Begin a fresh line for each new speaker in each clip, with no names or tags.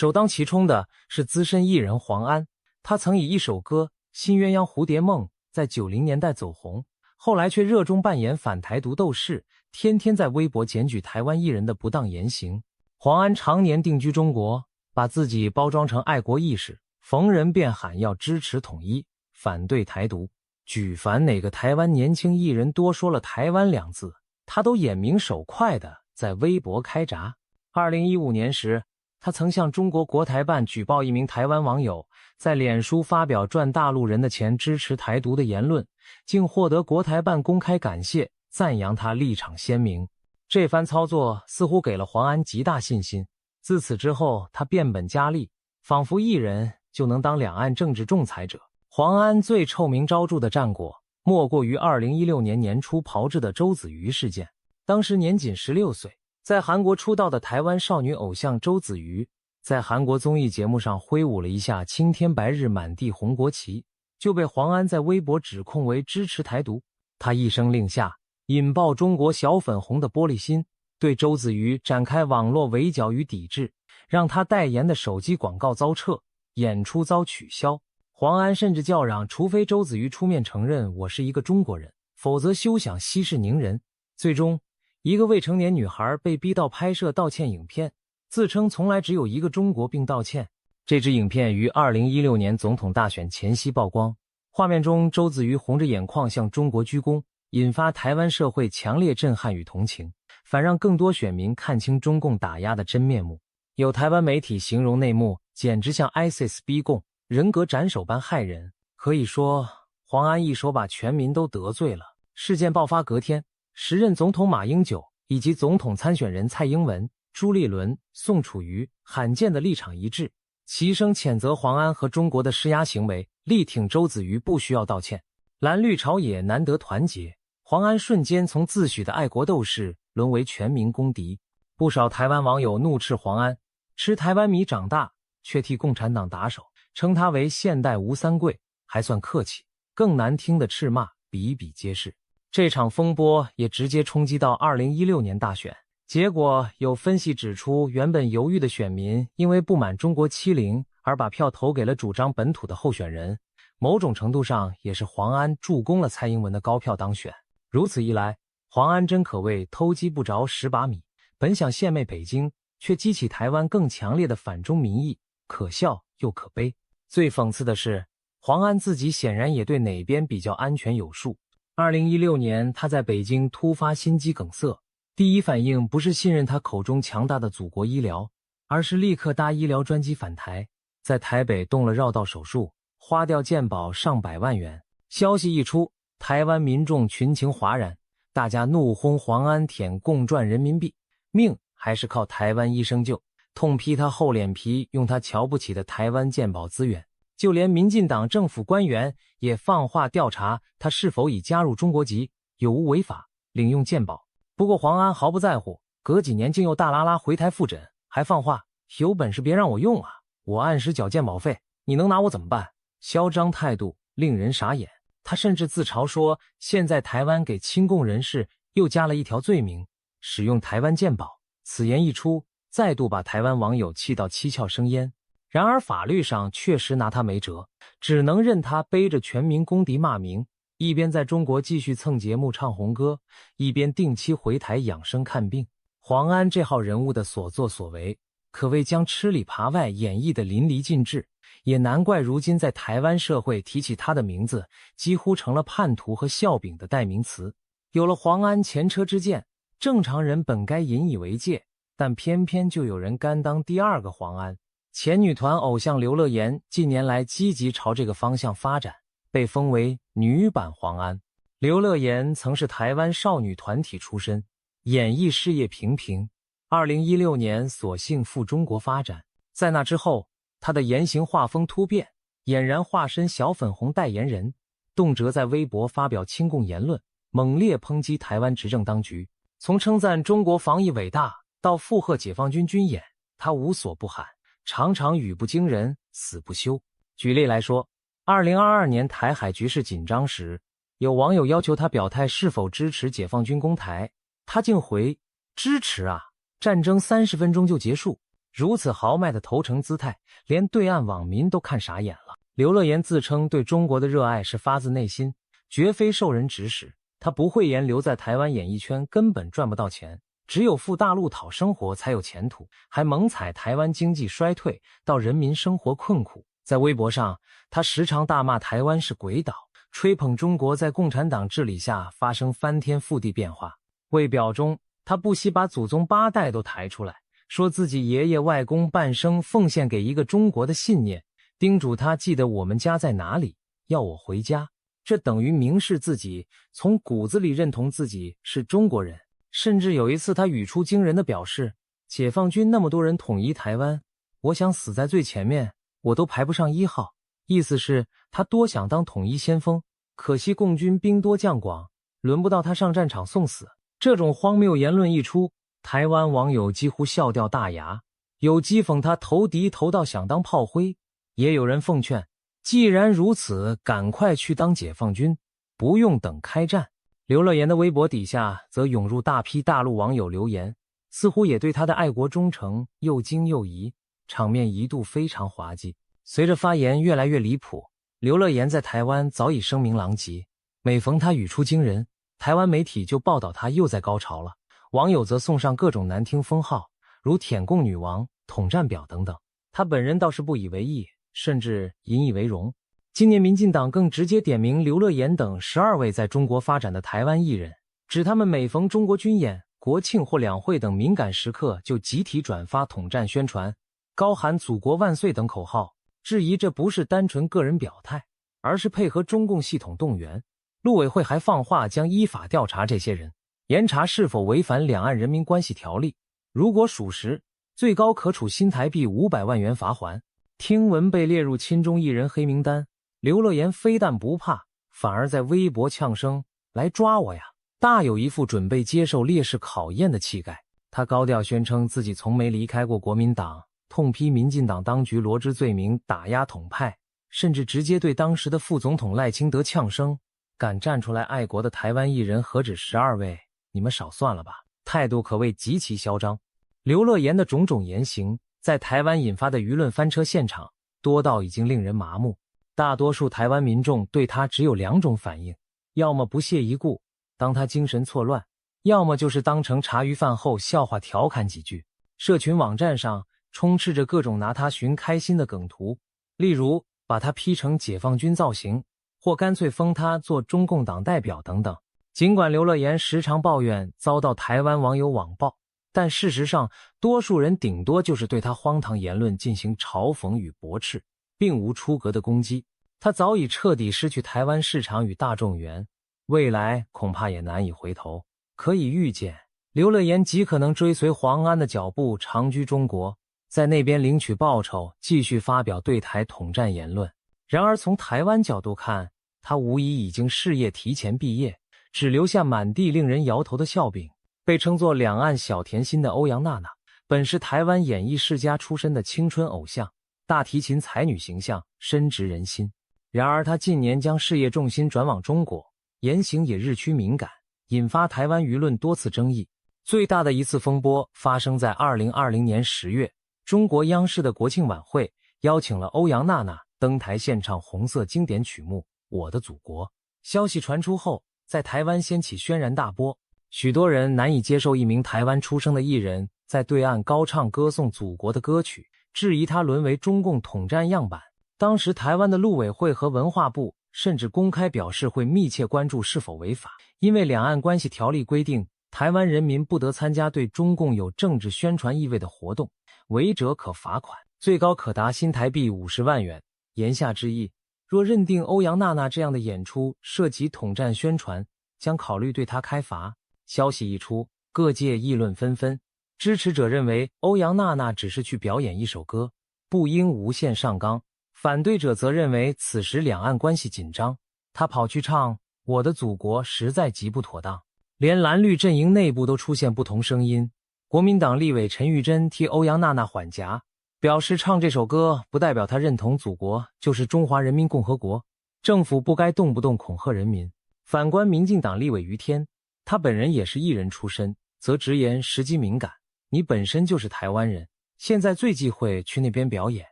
首当其冲的是资深艺人黄安，他曾以一首歌《新鸳鸯蝴蝶梦》在90年代走红，后来却热衷扮演反台独斗士，天天在微博检举台湾艺人的不当言行。黄安常年定居中国，把自己包装成爱国义士，逢人便喊要支持统一，反对台独。举凡哪个台湾年轻艺人多说了台湾2字，他都眼明手快的在微博开闸。2015年时，他曾向中国国台办举报一名台湾网友在脸书发表赚大陆人的钱支持台独的言论，竟获得国台办公开感谢，赞扬他立场鲜明。这番操作似乎给了黄安极大信心，自此之后他变本加厉，仿佛艺人就能当两岸政治仲裁者。黄安最臭名昭著的战果莫过于2016年年初炮制的周子瑜事件。当时年仅16岁，在韩国出道的台湾少女偶像周子瑜在韩国综艺节目上挥舞了一下青天白日满地红国旗，就被黄安在微博指控为支持台独。他一声令下，引爆中国小粉红的玻璃心，对周子瑜展开网络围剿与抵制，让他代言的手机广告遭撤，演出遭取消。黄安甚至叫嚷，除非周子瑜出面承认我是一个中国人，否则休想息事宁人。最终，一个未成年女孩被逼到拍摄道歉影片，自称从来只有一个中国并道歉。这支影片于2016年总统大选前夕曝光，画面中周子瑜红着眼眶向中国鞠躬，引发台湾社会强烈震撼与同情，反让更多选民看清中共打压的真面目。有台湾媒体形容内幕简直像 ISIS 逼供，人格斩首般骇人。可以说，黄安一手把全民都得罪了。事件爆发隔天，时任总统马英九以及总统参选人蔡英文、朱立伦、宋楚瑜罕见的立场一致，齐声谴责黄安和中国的施压行为，力挺周子瑜不需要道歉。蓝绿朝野难得团结，黄安瞬间从自诩的爱国斗士沦为全民公敌。不少台湾网友怒斥黄安吃台湾米长大，却替共产党打手，称他为现代吴三桂，还算客气。更难听的斥骂比比皆是。这场风波也直接冲击到2016年大选，结果有分析指出，原本犹豫的选民因为不满中国欺凌而把票投给了主张本土的候选人，某种程度上也是黄安助攻了蔡英文的高票当选。如此一来，黄安真可谓偷鸡不着蚀把米，本想献媚北京，却激起台湾更强烈的反中民意，可笑又可悲。最讽刺的是，黄安自己显然也对哪边比较安全有数。2016年，他在北京突发心肌梗塞，第一反应不是信任他口中强大的祖国医疗，而是立刻搭医疗专机返台，在台北动了绕道手术，花掉健保上百万元。消息一出，台湾民众群情哗然，大家怒轰黄安舔共赚人民币，命还是靠台湾医生救，痛批他厚脸皮用他瞧不起的台湾健保资源。就连民进党政府官员也放话调查他是否已加入中国籍，有无违法领用健保。不过黄安毫不在乎，隔几年竟又大拉拉回台复诊，还放话有本事别让我用啊，我按时缴健保费，你能拿我怎么办？嚣张态度令人傻眼。他甚至自嘲说，现在台湾给亲共人士又加了一条罪名，使用台湾健保。此言一出，再度把台湾网友气到七窍生烟。然而法律上确实拿他没辙，只能任他背着全民公敌骂名，一边在中国继续蹭节目唱红歌，一边定期回台养生看病。黄安这号人物的所作所为，可谓将吃里扒外演绎得淋漓尽致，也难怪如今在台湾社会提起他的名字，几乎成了叛徒和笑柄的代名词。有了黄安前车之鉴，正常人本该引以为戒，但偏偏就有人甘当第二个黄安。前女团偶像刘乐妍近年来积极朝这个方向发展，被封为女版黄安。刘乐妍曾是台湾少女团体出身，演艺事业平平，2016年索性赴中国发展。在那之后，她的言行画风突变，俨然化身小粉红代言人，动辄在微博发表亲共言论，猛烈抨击台湾执政当局。从称赞中国防疫伟大到附和解放军军演，她无所不喊，常常语不惊人，死不休。举例来说，2022年台海局势紧张时，有网友要求他表态是否支持解放军攻台，他竟回支持啊，战争30分钟就结束。如此豪迈的投诚姿态，连对岸网民都看傻眼了。刘乐言自称对中国的热爱是发自内心，绝非受人指使。他不讳言留在台湾演艺圈根本赚不到钱，只有赴大陆讨生活才有前途，还猛踩台湾经济衰退到人民生活困苦。在微博上，他时常大骂台湾是鬼岛，吹捧中国在共产党治理下发生翻天覆地变化。为表忠，他不惜把祖宗8代都抬出来，说自己爷爷外公半生奉献给一个中国的信念，叮嘱他记得我们家在哪里，要我回家。这等于明示自己从骨子里认同自己是中国人。甚至有一次他语出惊人的表示，解放军那么多人统一台湾，我想死在最前面，我都排不上1号。意思是他多想当统一先锋，可惜共军兵多将广，轮不到他上战场送死。这种荒谬言论一出，台湾网友几乎笑掉大牙，有讥讽他投敌投到想当炮灰，也有人奉劝，既然如此，赶快去当解放军，不用等开战。刘乐言的微博底下则涌入大批大陆网友留言，似乎也对他的爱国忠诚又惊又疑，场面一度非常滑稽。随着发言越来越离谱，刘乐言在台湾早已声名狼藉，每逢他语出惊人，台湾媒体就报道他又在高潮了，网友则送上各种难听封号，如舔共女王、统战婊等等。他本人倒是不以为意，甚至引以为荣。今年民进党更直接点名刘乐言等12位在中国发展的台湾艺人，指他们每逢中国军演、国庆或两会等敏感时刻就集体转发统战宣传，高喊祖国万岁等口号，质疑这不是单纯个人表态，而是配合中共系统动员。陆委会还放话将依法调查这些人，严查是否违反两岸人民关系条例，如果属实，最高可处新台币500万元罚锾。听闻被列入亲中艺人黑名单，刘乐言非但不怕，反而在微博呛声来抓我呀，大有一副准备接受烈士考验的气概。他高调宣称自己从没离开过国民党，痛批民进党当局罗织罪名打压统派，甚至直接对当时的副总统赖清德呛声，敢站出来爱国的台湾艺人何止12位，你们少算了吧，态度可谓极其嚣张。刘乐言的种种言行在台湾引发的舆论翻车现场多到已经令人麻木，大多数台湾民众对他只有2种反应，要么不屑一顾，当他精神错乱，要么就是当成茶余饭后笑话调侃几句。社群网站上充斥着各种拿他寻开心的梗图，例如把他 P 成解放军造型，或干脆封他做中共党代表等等。尽管刘乐言时常抱怨遭到台湾网友网暴，但事实上多数人顶多就是对他荒唐言论进行嘲讽与驳斥，并无出格的攻击。他早已彻底失去台湾市场与大众缘，未来恐怕也难以回头。可以预见，刘乐言极可能追随黄安的脚步长居中国，在那边领取报酬，继续发表对台统战言论。然而从台湾角度看，他无疑已经事业提前毕业，只留下满地令人摇头的笑柄。被称作两岸小甜心的欧阳娜娜，本是台湾演艺世家出身的青春偶像，大提琴才女形象深植人心。然而她近年将事业重心转往中国，言行也日趋敏感，引发台湾舆论多次争议。最大的一次风波发生在2020年10月，中国央视的国庆晚会邀请了欧阳娜娜登台献唱红色经典曲目《我的祖国》。消息传出后，在台湾掀起轩然大波，许多人难以接受一名台湾出生的艺人在对岸高唱歌颂祖国的歌曲，质疑他沦为中共统战样板。当时台湾的陆委会和文化部甚至公开表示会密切关注是否违法，因为两岸关系条例规定，台湾人民不得参加对中共有政治宣传意味的活动，违者可罚款，最高可达新台币50万元。言下之意，若认定欧阳娜娜这样的演出涉及统战宣传，将考虑对她开罚。消息一出，各界议论纷纷，支持者认为欧阳娜娜只是去表演一首歌，不应无限上纲，反对者则认为此时两岸关系紧张，她跑去唱《我的祖国》实在极不妥当。连蓝绿阵营内部都出现不同声音，国民党立委陈玉珍替欧阳娜娜缓颊，表示唱这首歌不代表他认同祖国就是中华人民共和国，政府不该动不动恐吓人民。反观民进党立委于天，他本人也是艺人出身，则直言时机敏感，你本身就是台湾人，现在最忌讳去那边表演，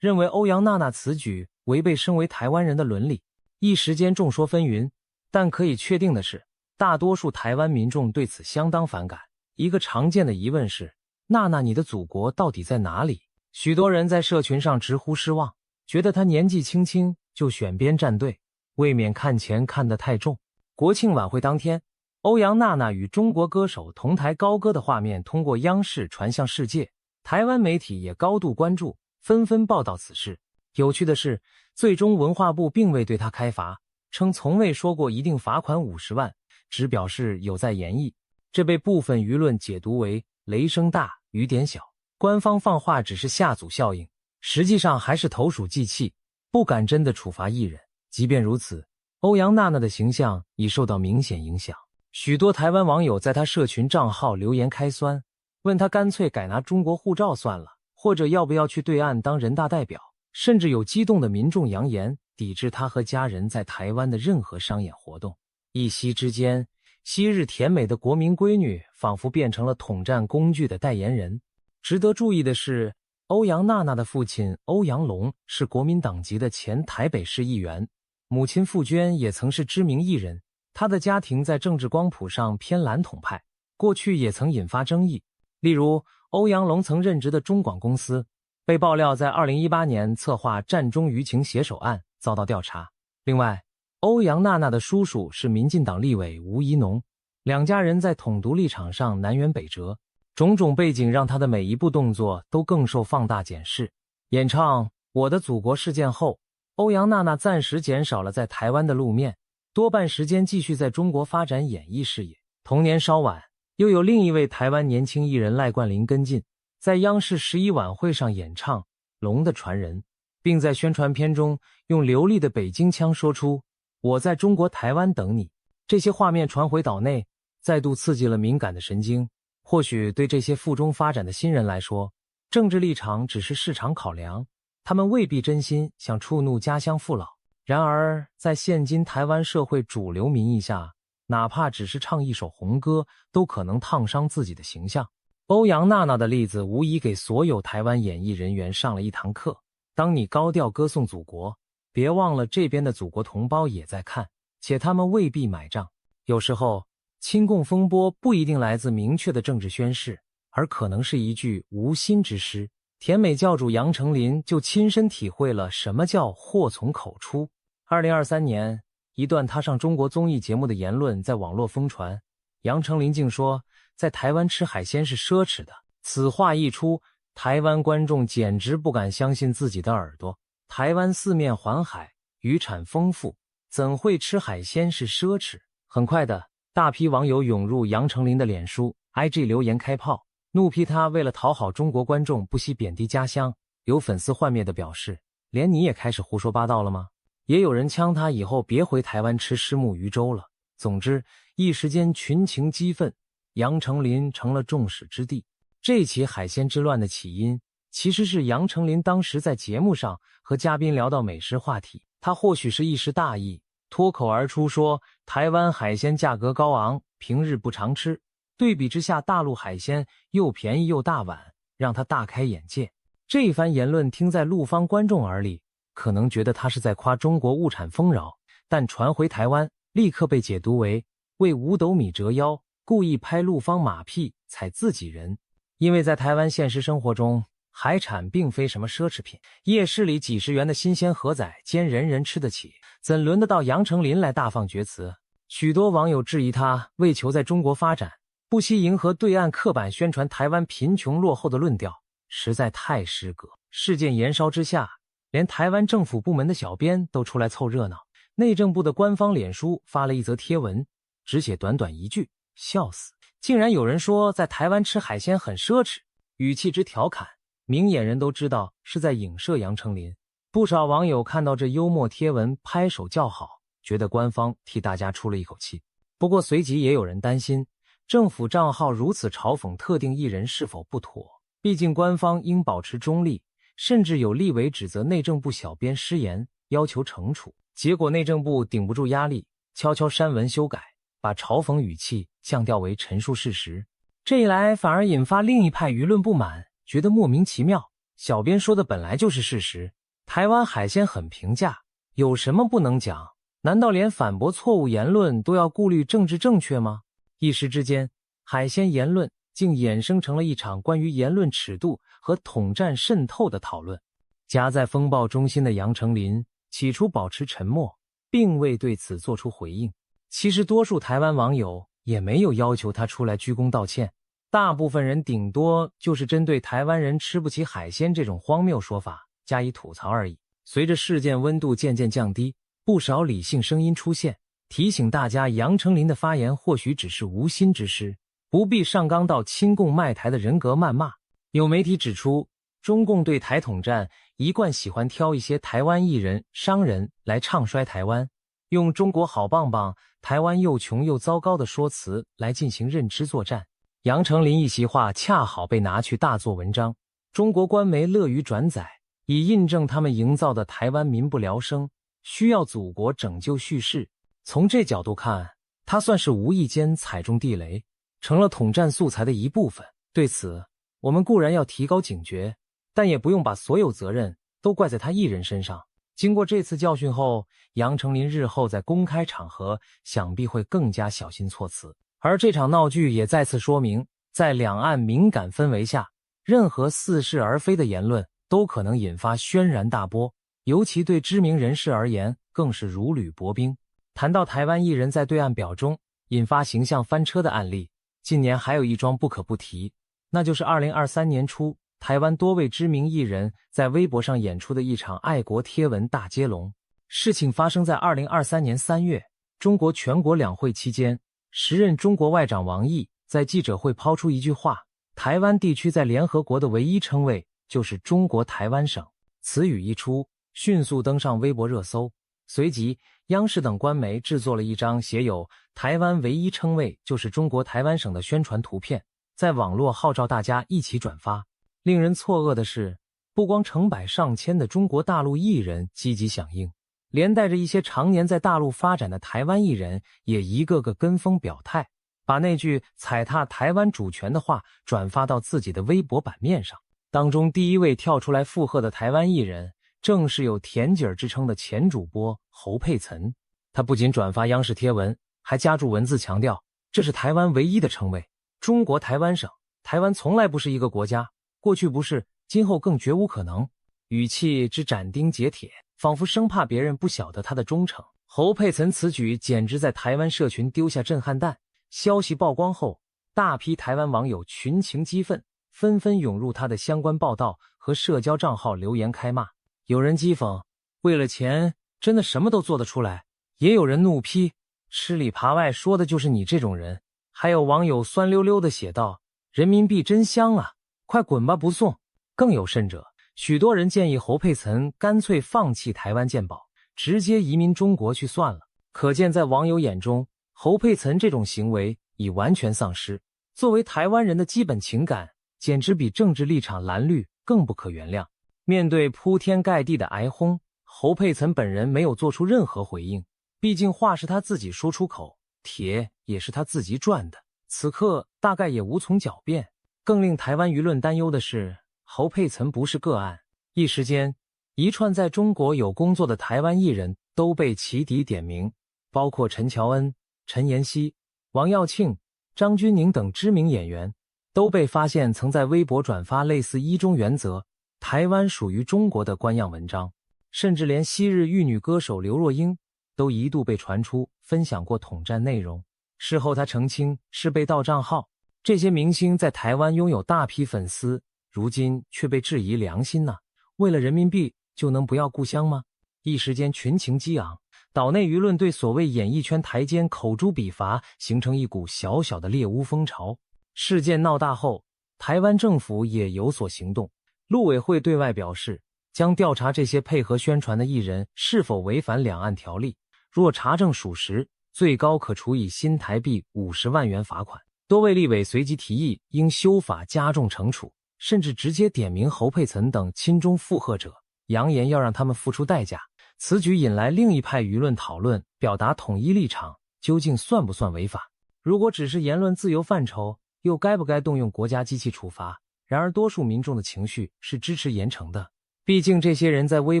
认为欧阳娜娜此举违背身为台湾人的伦理。一时间众说纷纭，但可以确定的是，大多数台湾民众对此相当反感。一个常见的疑问是，娜娜你的祖国到底在哪里？许多人在社群上直呼失望，觉得她年纪轻轻就选边站队，未免看钱看得太重。国庆晚会当天，欧阳娜娜与中国歌手同台高歌的画面通过央视传向世界，台湾媒体也高度关注，纷纷报道此事。有趣的是，最终文化部并未对她开罚，称从未说过一定罚款50万，只表示有在研议。这被部分舆论解读为雷声大雨点小，官方放话只是下阻效应，实际上还是投鼠忌器，不敢真的处罚艺人。即便如此，欧阳娜娜的形象已受到明显影响。许多台湾网友在她社群账号留言开酸，问她干脆改拿中国护照算了，或者要不要去对岸当人大代表，甚至有激动的民众扬言抵制她和家人在台湾的任何商演活动。一夕之间，昔日甜美的国民闺女仿佛变成了统战工具的代言人。值得注意的是，欧阳娜娜的父亲欧阳龙是国民党籍的前台北市议员，母亲傅娟也曾是知名艺人。她的家庭在政治光谱上偏蓝统派，过去也曾引发争议。例如，欧阳龙曾任职的中广公司被爆料在2018年策划战中舆情写手案，遭到调查。另外，欧阳娜娜的叔叔是民进党立委吴怡农，两家人在统独立场上南辕北辙，种种背景让她的每一步动作都更受放大检视。演唱《我的祖国》事件后，欧阳娜娜暂时减少了在台湾的露面，多半时间继续在中国发展演艺事业。同年稍晚，又有另一位台湾年轻艺人赖冠霖跟进，在央视11晚会上演唱《龙的传人》，并在宣传片中用流利的北京腔说出我在中国台湾等你。这些画面传回岛内，再度刺激了敏感的神经。或许对这些附中发展的新人来说，政治立场只是市场考量，他们未必真心想触怒家乡父老。然而，在现今台湾社会主流民意下，哪怕只是唱一首红歌，都可能烫伤自己的形象。欧阳娜娜的例子无疑给所有台湾演艺人员上了一堂课。当你高调歌颂祖国，别忘了这边的祖国同胞也在看，且他们未必买账。有时候，亲共风波不一定来自明确的政治宣示，而可能是一句无心之诗。甜美教主杨丞琳就亲身体会了什么叫祸从口出。2023年，一段他上中国综艺节目的言论在网络疯传，杨丞琳竟说在台湾吃海鲜是奢侈的。此话一出，台湾观众简直不敢相信自己的耳朵。台湾四面环海，渔产丰富，怎会吃海鲜是奢侈？很快的，大批网友涌入杨丞琳的脸书、IG 留言开炮，怒批他为了讨好中国观众不惜贬低家乡。有粉丝幻灭地表示，连你也开始胡说八道了吗？也有人呛他以后别回台湾吃虱目鱼粥了。总之，一时间群情激愤，杨丞琳成了众矢之的。这起海鲜之乱的起因，其实是杨丞琳当时在节目上和嘉宾聊到美食话题，他或许是一时大意，脱口而出说台湾海鲜价格高昂，平日不常吃，对比之下大陆海鲜又便宜又大碗，让他大开眼界。这一番言论听在陆方观众耳里，可能觉得他是在夸中国物产丰饶，但传回台湾立刻被解读为为五斗米折腰，故意拍陆方马屁踩自己人。因为在台湾现实生活中，海产并非什么奢侈品，夜市里几十元的新鲜河仔兼人人吃得起，怎轮得到杨丞琳来大放厥词？许多网友质疑他为求在中国发展，不惜迎合对岸刻板宣传台湾贫穷落后的论调，实在太失格。事件延烧之下，连台湾政府部门的小编都出来凑热闹。内政部的官方脸书发了一则贴文，只写短短一句，笑死。竟然有人说在台湾吃海鲜很奢侈，语气之调侃，明眼人都知道是在影射杨丞琳。不少网友看到这幽默贴文拍手叫好，觉得官方替大家出了一口气。不过随即也有人担心，政府账号如此嘲讽特定艺人是否不妥，毕竟官方应保持中立，甚至有立委指责内政部小编失言，要求惩处。结果内政部顶不住压力，悄悄删文修改，把嘲讽语气降调为陈述事实。这一来反而引发另一派舆论不满，觉得莫名其妙。小编说的本来就是事实，台湾海鲜很平价，有什么不能讲？难道连反驳错误言论都要顾虑政治正确吗？一时之间，海鲜言论竟衍生成了一场关于言论尺度和统战渗透的讨论。夹在风暴中心的杨丞琳起初保持沉默，并未对此做出回应。其实多数台湾网友也没有要求他出来鞠躬道歉，大部分人顶多就是针对台湾人吃不起海鲜这种荒谬说法加以吐槽而已。随着事件温度渐渐降低，不少理性声音出现，提醒大家杨丞琳的发言或许只是无心之失，不必上纲到亲共卖台的人格谩骂。有媒体指出，中共对台统战一贯喜欢挑一些台湾艺人、商人来唱衰台湾，用中国好棒棒、台湾又穷又糟糕的说辞来进行认知作战。杨丞琳一席话恰好被拿去大做文章，中国官媒乐于转载，以印证他们营造的台湾民不聊生、需要祖国拯救叙事。从这角度看，他算是无意间踩中地雷，成了统战素材的一部分。对此，我们固然要提高警觉，但也不用把所有责任都怪在他一人身上。经过这次教训后，杨丞琳日后在公开场合想必会更加小心措辞。而这场闹剧也再次说明，在两岸敏感氛围下，任何似是而非的言论都可能引发轩然大波，尤其对知名人士而言更是如履薄冰。谈到台湾艺人在对岸表中引发形象翻车的案例，近年还有一桩不可不提，那就是2023年初台湾多位知名艺人在微博上演出的一场爱国贴文大接龙。事情发生在2023年3月，中国全国两会期间，时任中国外长王毅在记者会抛出一句话：台湾地区在联合国的唯一称谓就是中国台湾省。此语一出，迅速登上微博热搜。随即，央视等官媒制作了一张写有台湾唯一称谓就是中国台湾省的宣传图片，在网络号召大家一起转发。令人错愕的是，不光成百上千的中国大陆艺人积极响应，连带着一些常年在大陆发展的台湾艺人也一个个跟风表态，把那句踩踏台湾主权的话转发到自己的微博版面上。当中第一位跳出来附和的台湾艺人，正是有甜姐之称的前主播侯佩岑。他不仅转发央视贴文，还加注文字强调，这是台湾唯一的称谓，中国台湾省，台湾从来不是一个国家，过去不是，今后更绝无可能。语气之斩钉截铁，仿佛生怕别人不晓得他的忠诚。侯佩岑此举简直在台湾社群丢下震撼弹。消息曝光后，大批台湾网友群情激愤，纷纷涌入他的相关报道和社交账号留言开骂。有人讥讽，为了钱真的什么都做得出来，也有人怒批，吃里扒外说的就是你这种人。还有网友酸溜溜地写道，人民币真香啊，快滚吧不送。更有甚者，许多人建议侯佩岑干脆放弃台湾健保，直接移民中国去算了。可见在网友眼中，侯佩岑这种行为已完全丧失作为台湾人的基本情感，简直比政治立场蓝绿更不可原谅。面对铺天盖地的挨轰，侯佩岑本人没有做出任何回应，毕竟话是他自己说出口，帖也是他自己赚的，此刻大概也无从狡辩。更令台湾舆论担忧的是，侯佩岑不是个案，一时间一串在中国有工作的台湾艺人都被起底点名，包括陈乔恩、陈妍希、王耀庆、张钧甯等知名演员，都被发现曾在微博转发类似一中原则、台湾属于中国的官样文章，甚至连昔日玉女歌手刘若英都一度被传出分享过统战内容。事后他澄清是被盗账号。这些明星在台湾拥有大批粉丝，如今却被质疑良心呐，为了人民币就能不要故乡吗？一时间群情激昂，岛内舆论对所谓演艺圈台奸口诛笔伐形成一股小小的猎巫风潮。事件闹大后，台湾政府也有所行动，陆委会对外表示将调查这些配合宣传的艺人是否违反两岸条例，若查证属实，最高可处以新台币50万元罚款。多位立委随即提议应修法加重惩处，甚至直接点名侯佩岑等亲中附和者，扬言要让他们付出代价。此举引来另一派舆论讨论，表达统一立场，究竟算不算违法？如果只是言论自由范畴，又该不该动用国家机器处罚？然而多数民众的情绪是支持严惩的，毕竟这些人在微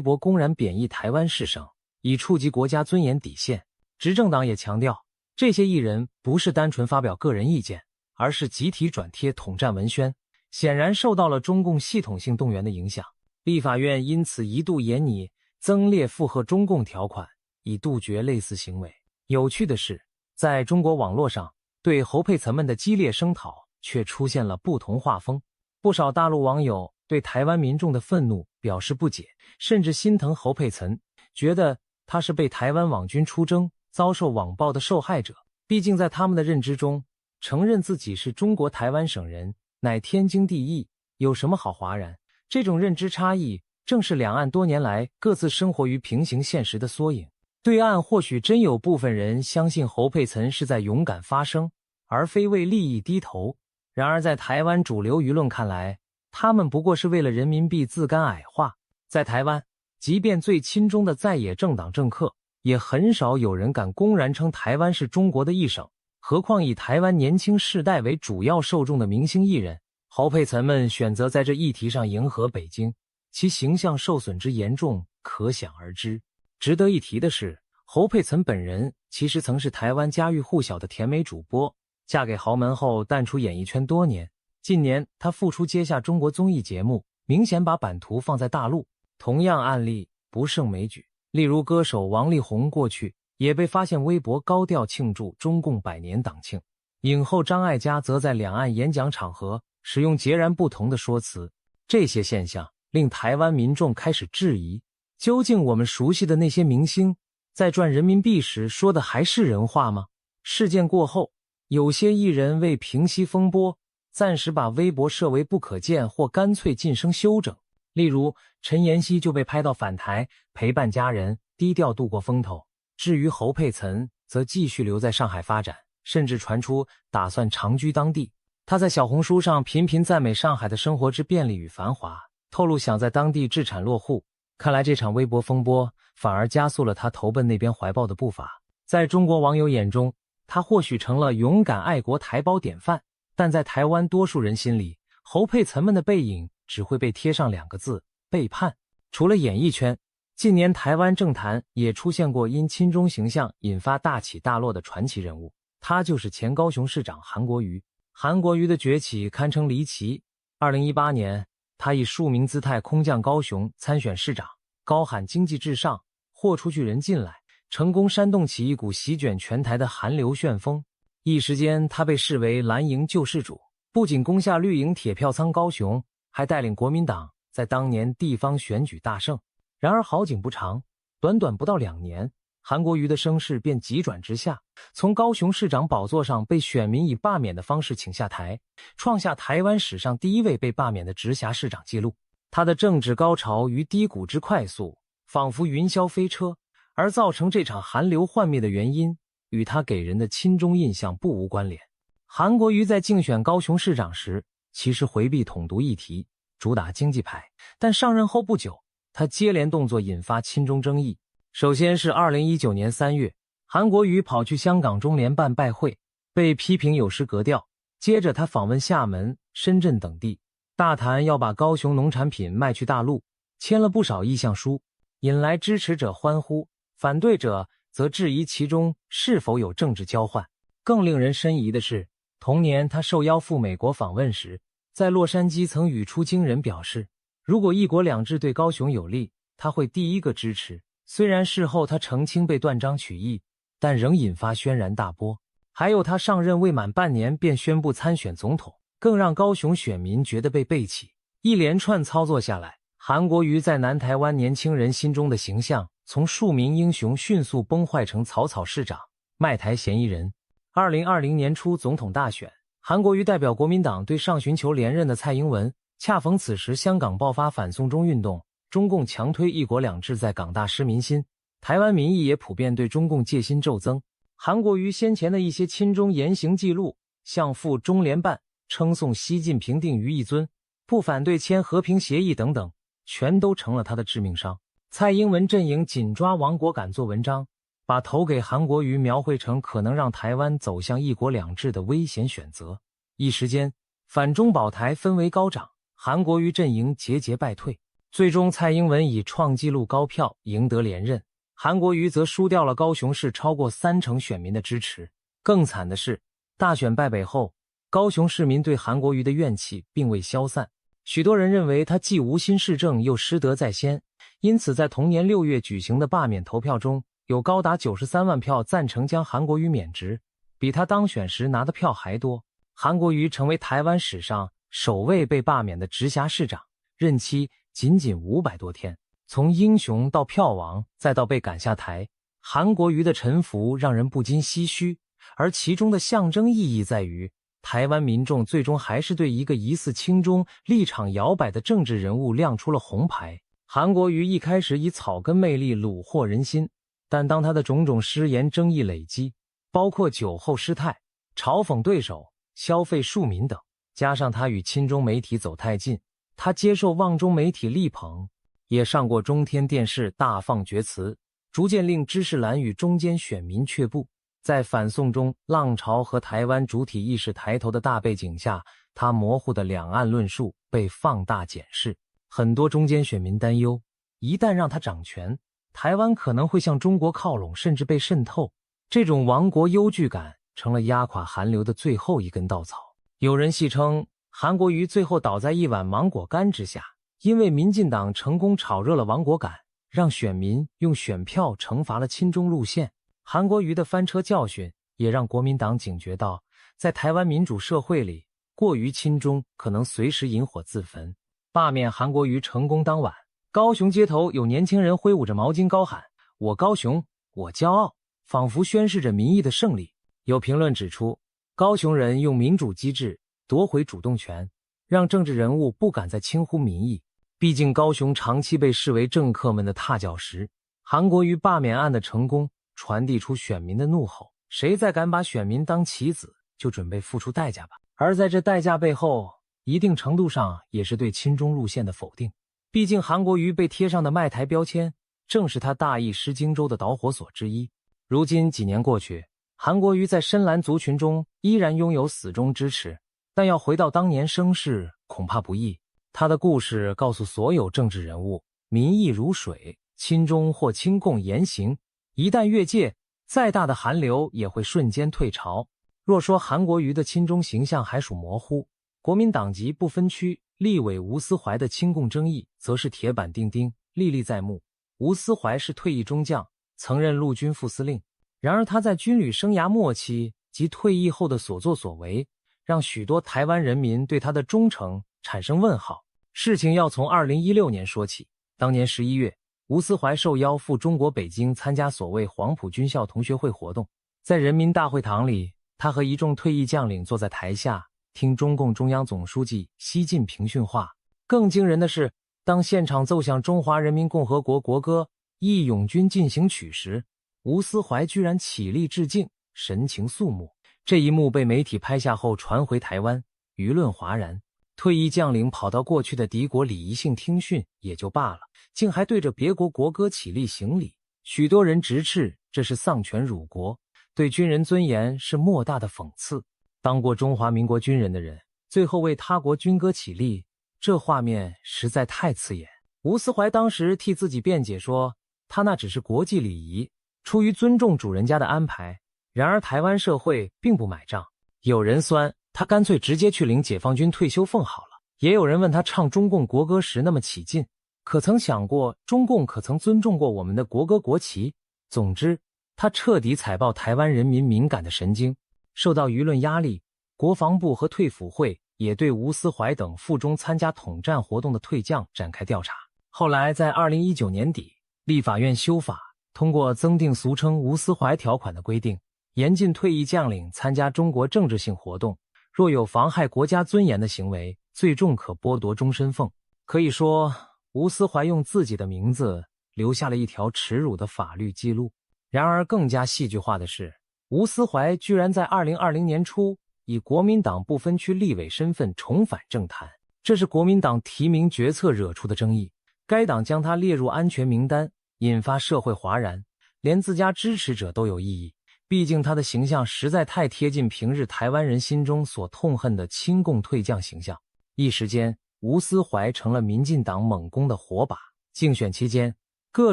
博公然贬义台湾士绅，已触及国家尊严底线。执政党也强调，这些艺人不是单纯发表个人意见，而是集体转贴统战文宣，显然受到了中共系统性动员的影响。立法院因此一度研拟增列附和中共条款，以杜绝类似行为。有趣的是，在中国网络上，对侯佩岑们的激烈声讨却出现了不同画风。不少大陆网友对台湾民众的愤怒表示不解，甚至心疼侯佩岑，觉得他是被台湾网军出征遭受网暴的受害者。毕竟在他们的认知中，承认自己是中国台湾省人乃天经地义，有什么好哗然？这种认知差异正是两岸多年来各自生活于平行现实的缩影。对岸或许真有部分人相信侯佩岑是在勇敢发声，而非为利益低头。然而在台湾主流舆论看来，他们不过是为了人民币自甘矮化。在台湾，即便最亲中的在野政党政客，也很少有人敢公然称台湾是中国的一省，何况以台湾年轻世代为主要受众的明星艺人。侯佩岑们选择在这议题上迎合北京，其形象受损之严重可想而知。值得一提的是，侯佩岑本人其实曾是台湾家喻户晓的甜美主播，嫁给豪门后淡出演艺圈多年。近年她复出接下中国综艺节目，明显把版图放在大陆。同样案例不胜枚举，例如歌手王力宏过去也被发现微博高调庆祝中共100年党庆，影后张艾嘉则在两岸演讲场合使用截然不同的说辞。这些现象令台湾民众开始质疑，究竟我们熟悉的那些明星在赚人民币时说的还是人话吗？事件过后，有些艺人为平息风波，暂时把微博设为不可见或干脆晋升修整。例如陈妍希就被拍到返台陪伴家人，低调度过风头。至于侯佩岑则继续留在上海发展，甚至传出打算长居当地。他在小红书上频频赞美上海的生活之便利与繁华，透露想在当地置产落户。看来这场微博风波反而加速了他投奔那边怀抱的步伐。在中国网友眼中，他或许成了勇敢爱国台胞典范，但在台湾多数人心里，侯佩岑们的背影只会被贴上2个字：背叛。除了演艺圈，近年台湾政坛也出现过因亲中形象引发大起大落的传奇人物，他就是前高雄市长韩国瑜。韩国瑜的崛起堪称离奇。2018年，他以庶民姿态空降高雄参选市长，高喊经济至上，豁出去人进来，成功煽动起一股席卷全台的韩流旋风。一时间他被视为蓝营救世主，不仅攻下绿营铁票仓高雄，还带领国民党在当年地方选举大胜。然而好景不长，短短不到2年，韩国瑜的声势便急转直下，从高雄市长宝座上被选民以罢免的方式请下台，创下台湾史上第1位被罢免的直辖市长纪录。他的政治高潮与低谷之快速，仿佛云霄飞车，而造成这场韩流幻灭的原因，与他给人的亲中印象不无关联。韩国瑜在竞选高雄市长时，其实回避统独议题，主打经济牌，但上任后不久，他接连动作引发亲中争议。首先是2019年3月，韩国瑜跑去香港中联办拜会，被批评有失格调。接着他访问厦门、深圳等地，大谈要把高雄农产品卖去大陆，签了不少意向书，引来支持者欢呼，反对者则质疑其中是否有政治交换。更令人深疑的是，同年他受邀赴美国访问时，在洛杉矶曾语出惊人，表示如果1国2制对高雄有利，他会第一个支持。虽然事后他澄清被断章取义，但仍引发轩然大波。还有他上任未满半年便宣布参选总统，更让高雄选民觉得被背弃。一连串操作下来，韩国瑜在南台湾年轻人心中的形象从庶民英雄迅速崩坏成草草市长、卖台嫌疑人。2020年初总统大选，韩国瑜代表国民党对上寻求连任的蔡英文，恰逢此时香港爆发反送中运动，中共强推1国2制在港大失民心，台湾民意也普遍对中共戒心骤增。韩国瑜先前的一些亲中言行记录，像赴中联办、称颂习近平定于一尊、不反对签和平协议等等，全都成了他的致命伤。蔡英文阵营紧抓亡国感做文章，把投给韩国瑜描绘成可能让台湾走向1国2制的危险选择。一时间，反中保台氛围高涨，韩国瑜阵营节节败退，最终蔡英文以创纪录高票赢得连任，韩国瑜则输掉了高雄市超过30%选民的支持。更惨的是，大选败北后，高雄市民对韩国瑜的怨气并未消散，许多人认为他既无心市政又失德在先，因此在同年6月举行的罢免投票中，有高达93万票赞成将韩国瑜免职，比他当选时拿的票还多。韩国瑜成为台湾史上首位被罢免的直辖市长，任期仅500多天。从英雄到票王，再到被赶下台，韩国瑜的沉浮让人不禁唏嘘，而其中的象征意义在于，台湾民众最终还是对一个疑似亲中、立场摇摆的政治人物亮出了红牌。韩国瑜一开始以草根魅力虏获人心，但当他的种种失言争议累积，包括酒后失态、嘲讽对手、消费庶民等，加上他与亲中媒体走太近，他接受望中媒体力捧，也上过中天电视大放厥词，逐渐令知识蓝与中间选民却步。在反送中浪潮和台湾主体意识抬头的大背景下，他模糊的两岸论述被放大检视。很多中间选民担忧，一旦让他掌权，台湾可能会向中国靠拢，甚至被渗透。这种亡国忧惧感成了压垮韩流的最后一根稻草。有人戏称，韩国瑜最后倒在一碗芒果干之下，因为民进党成功炒热了亡国感，让选民用选票惩罚了亲中路线。韩国瑜的翻车教训也让国民党警觉到，在台湾民主社会里，过于亲中可能随时引火自焚。罢免韩国瑜成功当晚，高雄街头有年轻人挥舞着毛巾高喊“我高雄，我骄傲”，仿佛宣示着民意的胜利。有评论指出，高雄人用民主机制夺回主动权，让政治人物不敢再轻忽民意。毕竟高雄长期被视为政客们的踏脚石。韩国瑜罢免案的成功传递出选民的怒吼，谁再敢把选民当棋子，就准备付出代价吧。而在这代价背后，一定程度上也是对亲中路线的否定。毕竟韩国瑜被贴上的卖台标签，正是他大意失荆州的导火索之一。如今几年过去，韩国瑜在深蓝族群中依然拥有死忠支持，但要回到当年声势恐怕不易。他的故事告诉所有政治人物，民意如水，亲中或亲共言行一旦越界，再大的韩流也会瞬间退潮。若说韩国瑜的亲中形象还属模糊，国民党籍不分区立委吴思怀的亲共争议则是铁板钉钉，历历在目。吴思怀是退役中将，曾任陆军副司令，然而他在军旅生涯末期及退役后的所作所为，让许多台湾人民对他的忠诚产生问号。事情要从2016年说起。当年11月，吴思怀受邀赴中国北京参加所谓黄埔军校同学会活动，在人民大会堂里，他和一众退役将领坐在台下，听中共中央总书记习近平训话。更惊人的是，当现场奏响中华人民共和国国歌《义勇军进行曲》时，吴思怀居然起立致敬，神情肃穆。这一幕被媒体拍下后传回台湾，舆论哗然。退役将领跑到过去的敌国礼仪性听训也就罢了，竟还对着别国国歌起立行礼。许多人直斥这是丧权辱国，对军人尊严是莫大的讽刺。当过中华民国军人的人，最后为他国军歌起立，这画面实在太刺眼。吴思怀当时替自己辩解说，他那只是国际礼仪，出于尊重主人家的安排。然而台湾社会并不买账，有人酸他干脆直接去领解放军退休俸好了，也有人问他唱中共国歌时那么起劲，可曾想过中共可曾尊重过我们的国歌国旗？总之，他彻底踩爆台湾人民敏感的神经。受到舆论压力，国防部和退辅会也对吴思怀等附中参加统战活动的退将展开调查。后来在2019年底，立法院修法，通过增订俗称吴思怀条款的规定，严禁退役将领参加中国政治性活动，若有妨害国家尊严的行为，最重可剥夺终身俸。可以说，吴思怀用自己的名字留下了一条耻辱的法律记录。然而更加戏剧化的是，吴思怀居然在2020年初以国民党不分区立委身份重返政坛，这是国民党提名决策惹出的争议。该党将他列入安全名单，引发社会哗然，连自家支持者都有异议。毕竟他的形象实在太贴近平日台湾人心中所痛恨的亲共退将形象。一时间，吴思怀成了民进党猛攻的火把。竞选期间，各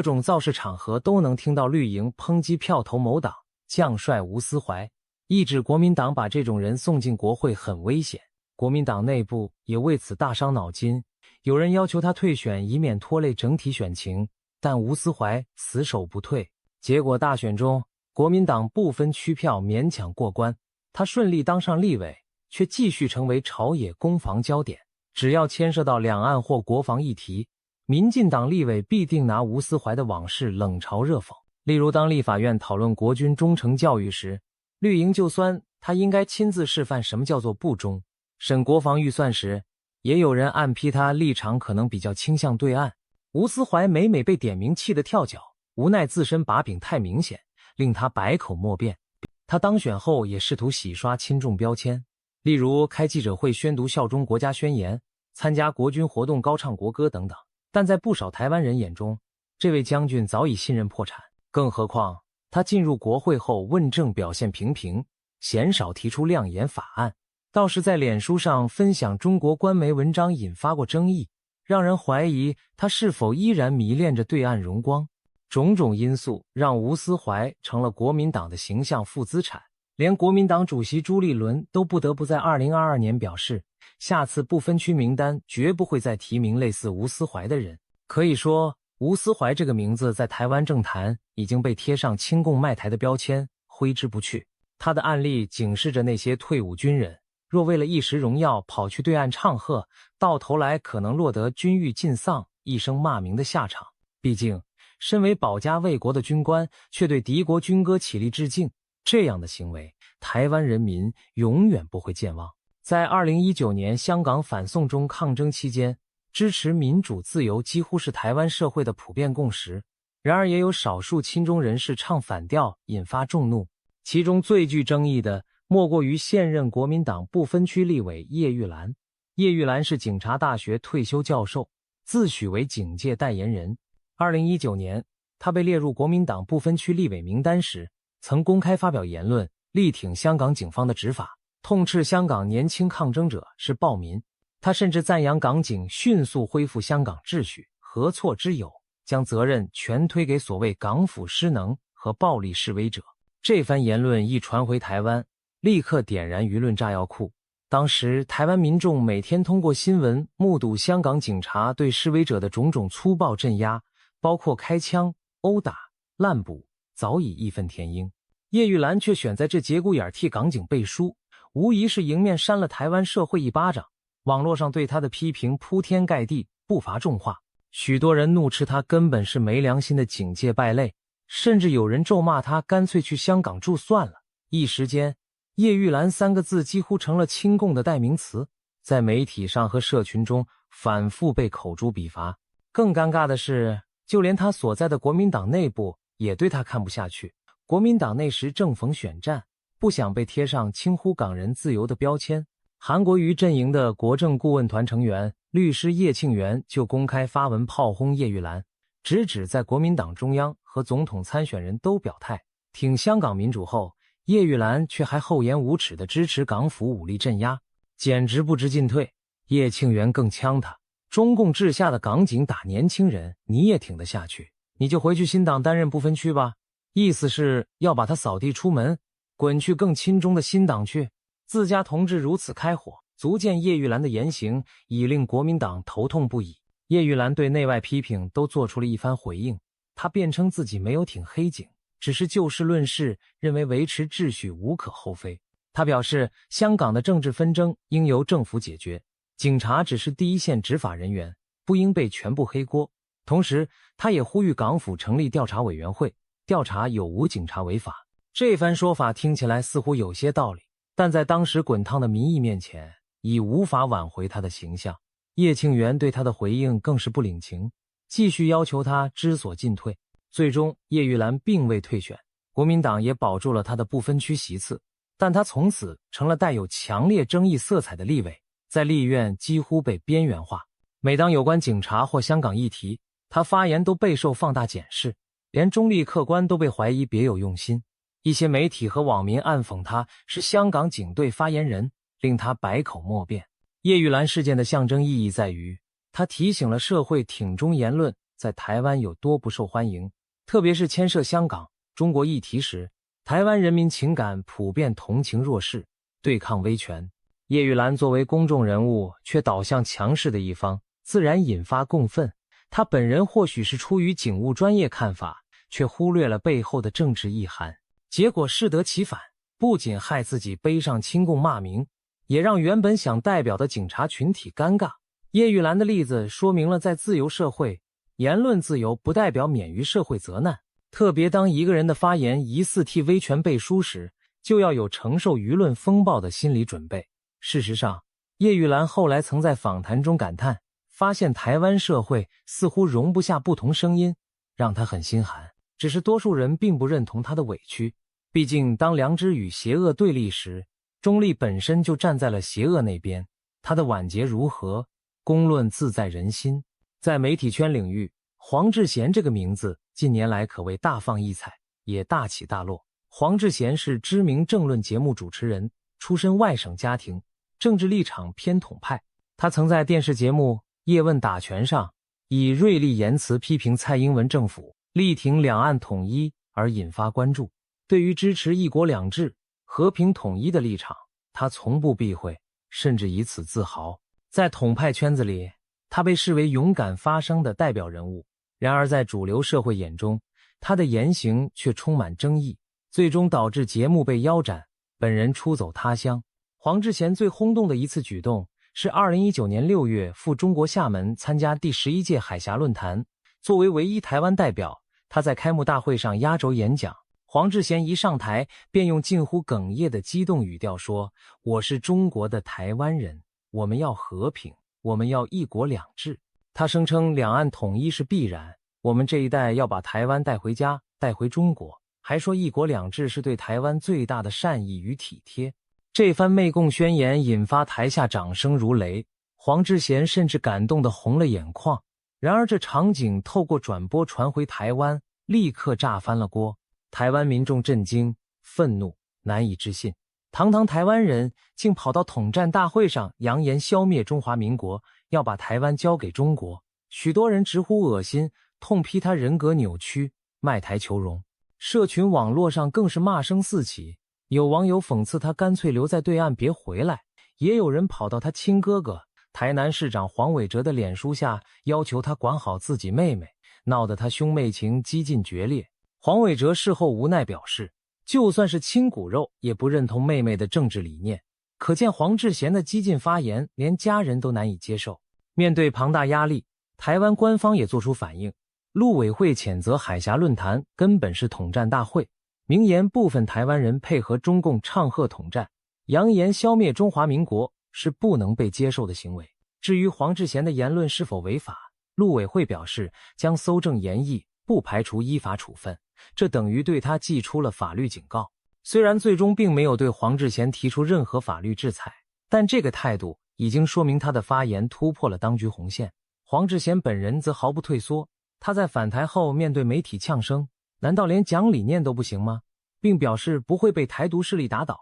种造势场合都能听到绿营抨击票投某党，将帅吴思怀，意指国民党把这种人送进国会很危险。国民党内部也为此大伤脑筋，有人要求他退选，以免拖累整体选情，但吴思怀死守不退。结果大选中，国民党不分区票勉强过关，他顺利当上立委，却继续成为朝野攻防焦点。只要牵涉到两岸或国防议题，民进党立委必定拿吴思怀的往事冷嘲热讽。例如当立法院讨论国军忠诚教育时，绿营就酸他应该亲自示范什么叫做不忠。审国防预算时，也有人暗批他立场可能比较倾向对岸。吴思怀每每被点名气得跳脚，无奈自身把柄太明显，令他百口莫辩。他当选后也试图洗刷亲中标签，例如开记者会宣读效忠国家宣言，参加国军活动高唱国歌等等。但在不少台湾人眼中，这位将军早已信任破产。更何况他进入国会后问政表现平平，鲜少提出亮眼法案，倒是在脸书上分享中国官媒文章引发过争议，让人怀疑他是否依然迷恋着对岸荣光。种种因素让吴思怀成了国民党的形象负资产，连国民党主席朱立伦都不得不在2022年表示，下次不分区名单绝不会再提名类似吴思怀的人。可以说，吴思怀这个名字在台湾政坛已经被贴上亲共卖台的标签，挥之不去。他的案例警示着那些退伍军人，若为了一时荣耀跑去对岸唱和，到头来可能落得军誉尽丧、一声骂名的下场。毕竟身为保家卫国的军官，却对敌国军歌起立致敬，这样的行为，台湾人民永远不会健忘。在2019年香港反送中抗争期间，支持民主自由几乎是台湾社会的普遍共识。然而也有少数亲中人士唱反调，引发众怒。其中最具争议的莫过于现任国民党不分区立委叶玉兰。叶玉兰是警察大学退休教授，自诩为警界代言人。2019年，他被列入国民党不分区立委名单时，曾公开发表言论，力挺香港警方的执法，痛斥香港年轻抗争者是暴民。他甚至赞扬港警迅速恢复香港秩序，何错之有，将责任全推给所谓港府失能和暴力示威者。这番言论一传回台湾，立刻点燃舆论炸药库。当时台湾民众每天通过新闻目睹香港警察对示威者的种种粗暴镇压，包括开枪、殴打、滥捕，早已义愤填膺。叶玉兰却选在这节骨眼替港警背书，无疑是迎面扇了台湾社会一巴掌。网络上对他的批评铺天盖地，不乏重话。许多人怒斥他根本是没良心的警界败类，甚至有人咒骂他干脆去香港住算了。一时间，叶玉兰3个字几乎成了亲共的代名词，在媒体上和社群中反复被口诛笔伐。更尴尬的是，就连他所在的国民党内部也对他看不下去。国民党那时正逢选战，不想被贴上轻忽港人自由的标签，韩国瑜阵营的国政顾问团成员律师叶庆元就公开发文炮轰叶玉兰，直指在国民党中央和总统参选人都表态挺香港民主后，叶玉兰却还厚颜无耻地支持港府武力镇压，简直不知进退。叶庆元更呛他，中共治下的港警打年轻人，你也挺得下去，你就回去新党担任不分区吧。意思是要把他扫地出门，滚去更亲中的新党去。自家同志如此开火，足见叶玉兰的言行已令国民党头痛不已。叶玉兰对内外批评都做出了一番回应，他辩称自己没有挺黑警，只是就事论事，认为维持秩序无可厚非。他表示，香港的政治纷争应由政府解决，警察只是第一线执法人员，不应被全部黑锅。同时，他也呼吁港府成立调查委员会，调查有无警察违法。这番说法听起来似乎有些道理，但在当时滚烫的民意面前，已无法挽回他的形象。叶庆元对他的回应更是不领情，继续要求他知所进退。最终，叶玉兰并未退选，国民党也保住了他的不分区席次，但他从此成了带有强烈争议色彩的立委，在立院几乎被边缘化。每当有关警察或香港议题，他发言都备受放大检视，连中立客观都被怀疑别有用心。一些媒体和网民暗讽他是香港警队发言人，令他百口莫辩。叶玉兰事件的象征意义在于，它提醒了社会挺中言论在台湾有多不受欢迎，特别是牵涉香港、中国议题时，台湾人民情感普遍同情弱势，对抗威权。叶玉兰作为公众人物，却倒向强势的一方，自然引发共愤。他本人或许是出于警务专业看法，却忽略了背后的政治意涵，结果适得其反，不仅害自己背上亲共骂名，也让原本想代表的警察群体尴尬。叶玉兰的例子说明了，在自由社会，言论自由不代表免于社会责难，特别当一个人的发言疑似替威权背书时，就要有承受舆论风暴的心理准备。事实上，叶玉兰后来曾在访谈中感叹，发现台湾社会似乎容不下不同声音，让她很心寒。只是多数人并不认同她的委屈，毕竟当良知与邪恶对立时，中立本身就站在了邪恶那边。她的晚节如何，公论自在人心。在媒体圈领域，黄志贤这个名字近年来可谓大放异彩，也大起大落。黄志贤是知名政论节目主持人，出身外省家庭，政治立场偏统派。他曾在电视节目《叶问打拳》上以锐利言辞批评蔡英文政府，力挺两岸统一而引发关注。对于支持一国两制、和平统一的立场，他从不避讳，甚至以此自豪。在统派圈子里，他被视为勇敢发声的代表人物。然而在主流社会眼中，他的言行却充满争议，最终导致节目被腰斩，本人出走他乡。黄志贤最轰动的一次举动是2019年6月赴中国厦门参加第11届海峡论坛，作为唯一台湾代表，他在开幕大会上压轴演讲。黄志贤一上台便用近乎哽咽的激动语调说：“我是中国的台湾人，我们要和平，我们要一国两制。”他声称两岸统一是必然，我们这一代要把台湾带回家，带回中国，还说一国两制是对台湾最大的善意与体贴。这番媚共宣言引发台下掌声如雷，黄志贤甚至感动得红了眼眶。然而这场景透过转播传回台湾，立刻炸翻了锅。台湾民众震惊、愤怒、难以置信，堂堂台湾人竟跑到统战大会上扬言消灭中华民国，要把台湾交给中国。许多人直呼恶心，痛批他人格扭曲、卖台求荣。社群网络上更是骂声四起，有网友讽刺他干脆留在对岸别回来，也有人跑到他亲哥哥台南市长黄伟哲的脸书下要求他管好自己妹妹，闹得他兄妹情几近决裂。黄伟哲事后无奈表示，就算是亲骨肉也不认同妹妹的政治理念。可见黄志贤的激进发言连家人都难以接受。面对庞大压力，台湾官方也做出反应，陆委会谴责海峡论坛根本是统战大会，明言部分台湾人配合中共唱和统战，扬言消灭中华民国是不能被接受的行为。至于黄志贤的言论是否违法，陆委会表示将搜证研议，不排除依法处分，这等于对他祭出了法律警告。虽然最终并没有对黄志贤提出任何法律制裁，但这个态度已经说明他的发言突破了当局红线。黄志贤本人则毫不退缩，他在返台后面对媒体呛声，难道连讲理念都不行吗？并表示不会被台独势力打倒。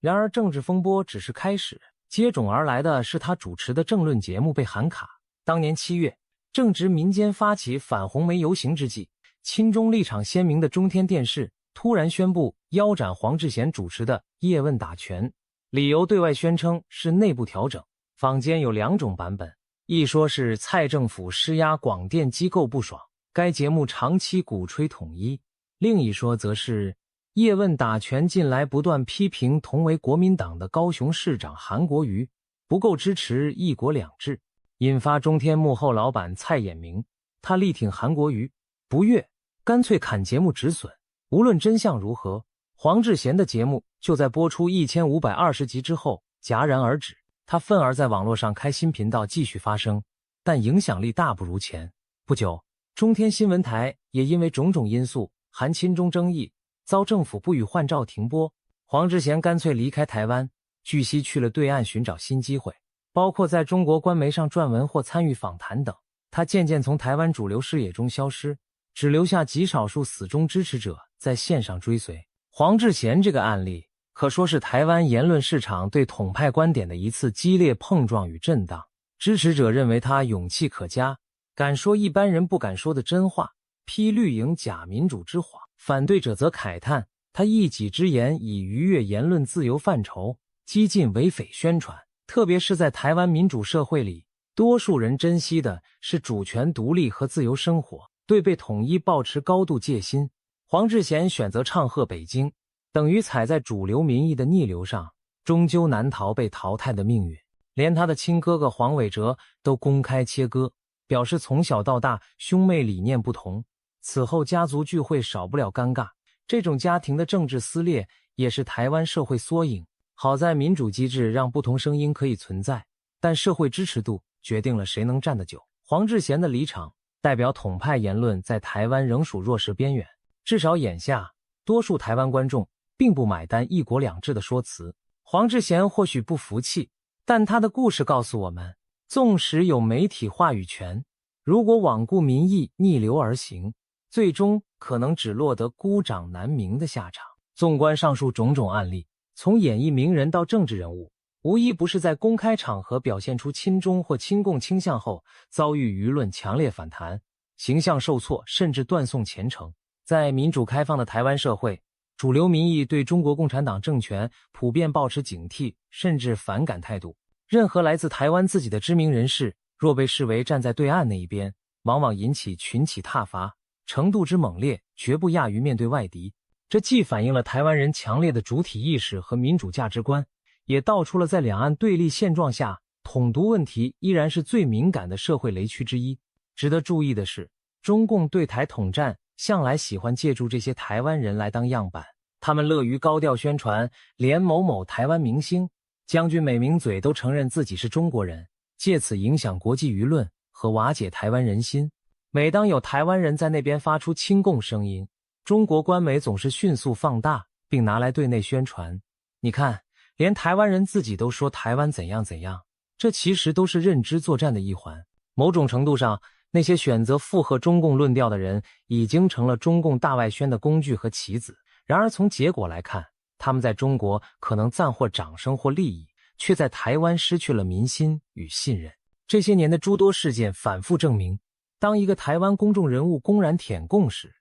然而政治风波只是开始，接踵而来的是他主持的政论节目被喊卡。当年7月，正值民间发起反红媒游行之际，亲中立场鲜明的中天电视突然宣布腰斩黄志贤主持的《叶问打拳》，理由对外宣称是内部调整。坊间有两种版本，一说是蔡政府施压广电机构不爽，该节目长期鼓吹统一；另一说则是叶问打拳近来不断批评同为国民党的高雄市长韩国瑜不够支持一国两制，引发中天幕后老板蔡衍明，他力挺韩国瑜，不悦干脆砍节目止损。无论真相如何，黄志贤的节目就在播出1520集之后戛然而止。他愤而在网络上开新频道继续发声，但影响力大不如前。不久，中天新闻台也因为种种因素含亲中争议，遭政府不予换照停播。黄志贤干脆离开台湾，据悉去了对岸寻找新机会，包括在中国官媒上撰文或参与访谈等。他渐渐从台湾主流视野中消失，只留下极少数死忠支持者在线上追随。黄志贤这个案例可说是台湾言论市场对统派观点的一次激烈碰撞与震荡。支持者认为他勇气可嘉，敢说一般人不敢说的真话，批绿营假民主之谎；反对者则慨叹他一己之言已逾越言论自由范畴，激进伪匪宣传。特别是在台湾民主社会里，多数人珍惜的是主权独立和自由生活，对被统一抱持高度戒心。黄志贤选择唱和北京，等于踩在主流民意的逆流上，终究难逃被淘汰的命运。连他的亲哥哥黄伟哲都公开切割，表示从小到大兄妹理念不同，此后家族聚会少不了尴尬。这种家庭的政治撕裂也是台湾社会缩影。好在民主机制让不同声音可以存在，但社会支持度决定了谁能站得久。黄志贤的离场代表统派言论在台湾仍属弱势边缘，至少眼下多数台湾观众并不买单一国两制的说辞。黄志贤或许不服气，但他的故事告诉我们，纵使有媒体话语权，如果罔顾民意逆流而行，最终可能只落得孤掌难鸣的下场。纵观上述种种案例，从演艺名人到政治人物，无一不是在公开场合表现出亲中或亲共倾向后，遭遇舆论强烈反弹，形象受挫，甚至断送前程。在民主开放的台湾社会，主流民意对中国共产党政权普遍抱持警惕甚至反感态度。任何来自台湾自己的知名人士，若被视为站在对岸那一边，往往引起群起挞伐，程度之猛烈，绝不亚于面对外敌。这既反映了台湾人强烈的主体意识和民主价值观，也道出了在两岸对立现状下，统独问题依然是最敏感的社会雷区之一。值得注意的是，中共对台统战向来喜欢借助这些台湾人来当样板，他们乐于高调宣传，连某某台湾明星将军每名嘴都承认自己是中国人，借此影响国际舆论和瓦解台湾人心。每当有台湾人在那边发出亲共声音，中国官媒总是迅速放大并拿来对内宣传。你看，连台湾人自己都说台湾怎样怎样，这其实都是认知作战的一环。某种程度上，那些选择附和中共论调的人已经成了中共大外宣的工具和棋子。然而从结果来看，他们在中国可能暂获掌声或利益，却在台湾失去了民心与信任。这些年的诸多事件反复证明，当一个台湾公众人物公然舔共时，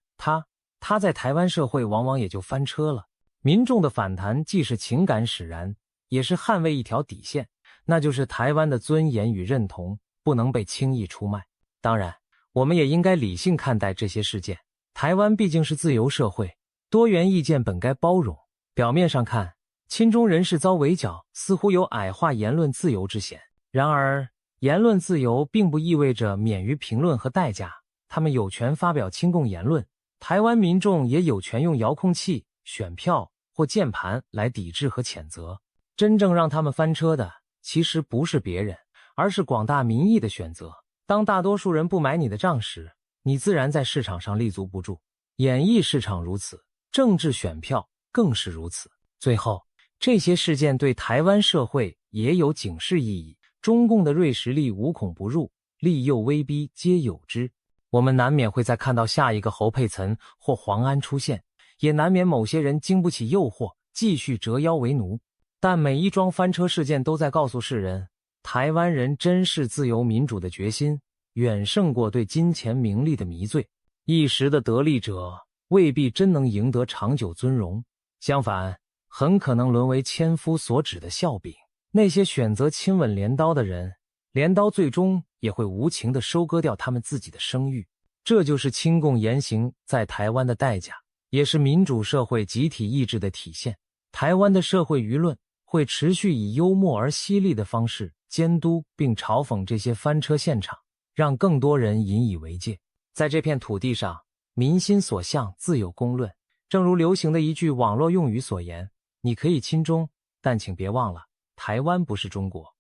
他在台湾社会往往也就翻车了。民众的反弹既是情感使然，也是捍卫一条底线，那就是台湾的尊严与认同不能被轻易出卖。当然，我们也应该理性看待这些事件。台湾毕竟是自由社会，多元意见本该包容。表面上看，亲中人士遭围剿，似乎有矮化言论自由之嫌。然而，言论自由并不意味着免于评论和代价，他们有权发表亲共言论。台湾民众也有权用遥控器、选票或键盘来抵制和谴责。真正让他们翻车的，其实不是别人，而是广大民意的选择。当大多数人不买你的账时，你自然在市场上立足不住。演艺市场如此，政治选票更是如此。最后，这些事件对台湾社会也有警示意义。中共的锐实力无孔不入，利诱威逼皆有之。我们难免会再看到下一个侯佩岑或黄安出现，也难免某些人经不起诱惑，继续折腰为奴。但每一桩翻车事件都在告诉世人，台湾人珍视自由民主的决心，远胜过对金钱名利的迷醉。一时的得利者未必真能赢得长久尊荣，相反，很可能沦为千夫所指的笑柄。那些选择亲吻镰刀的人，镰刀最终也会无情地收割掉他们自己的声誉。这就是亲共言行在台湾的代价，也是民主社会集体意志的体现。台湾的社会舆论会持续以幽默而犀利的方式监督并嘲讽这些翻车现场，让更多人引以为戒。在这片土地上，民心所向自有公论。正如流行的一句网络用语所言，你可以亲中，但请别忘了，台湾不是中国。